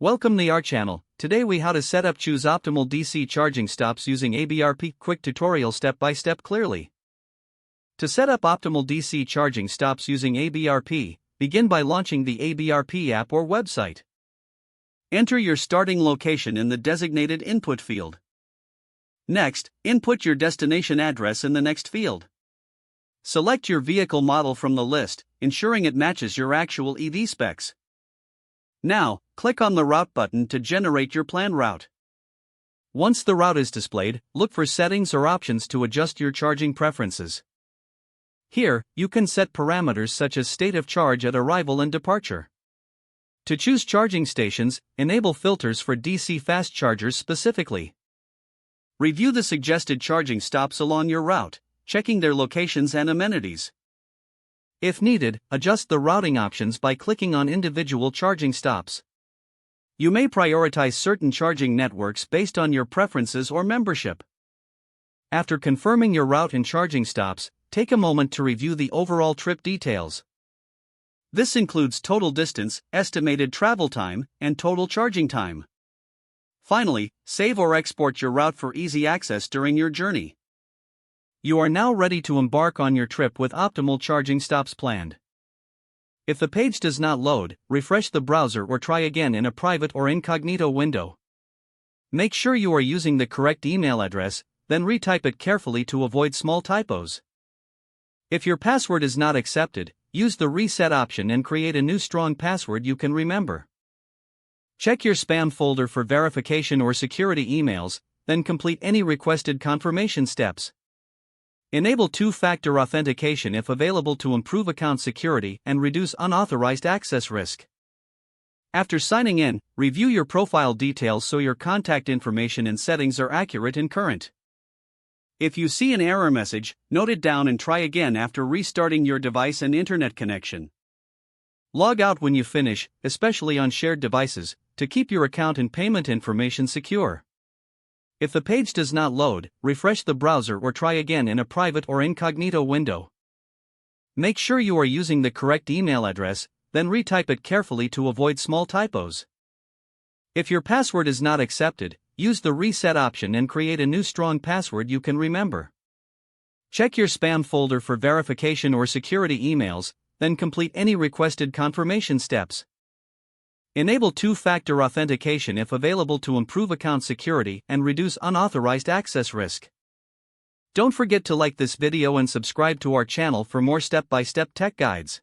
Welcome to our channel. Today we how to set up choose optimal DC charging stops using ABRP. Quick tutorial step by step clearly. To set up optimal DC charging stops using ABRP, begin by launching the ABRP app or website. Enter your starting location in the designated input field. Next, input your destination address in the next field. Select your vehicle model from the list, ensuring it matches your actual EV specs. Now, click on the Route button to generate your planned route. Once the route is displayed, look for settings or options to adjust your charging preferences. Here, you can set parameters such as state of charge at arrival and departure. To choose charging stations, enable filters for DC fast chargers specifically. Review the suggested charging stops along your route, checking their locations and amenities. If needed, adjust the routing options by clicking on individual charging stops. You may prioritize certain charging networks based on your preferences or membership. After confirming your route and charging stops, take a moment to review the overall trip details. This includes total distance, estimated travel time, and total charging time. Finally, save or export your route for easy access during your journey. You are now ready to embark on your trip with optimal charging stops planned. If the page does not load, refresh the browser or try again in a private or incognito window. Make sure you are using the correct email address, then retype it carefully to avoid small typos. If your password is not accepted, use the reset option and create a new strong password you can remember. Check your spam folder for verification or security emails, then complete any requested confirmation steps. Enable two-factor authentication if available to improve account security and reduce unauthorized access risk. After signing in, review your profile details so your contact information and settings are accurate and current. If you see an error message, note it down and try again after restarting your device and internet connection. Log out when you finish, especially on shared devices, to keep your account and payment information secure. If the page does not load, refresh the browser or try again in a private or incognito window. Make sure you are using the correct email address, then retype it carefully to avoid small typos. If your password is not accepted, use the reset option and create a new strong password you can remember. Check your spam folder for verification or security emails, then complete any requested confirmation steps. Enable two-factor authentication if available to improve account security and reduce unauthorized access risk. Don't forget to like this video and subscribe to our channel for more step-by-step tech guides.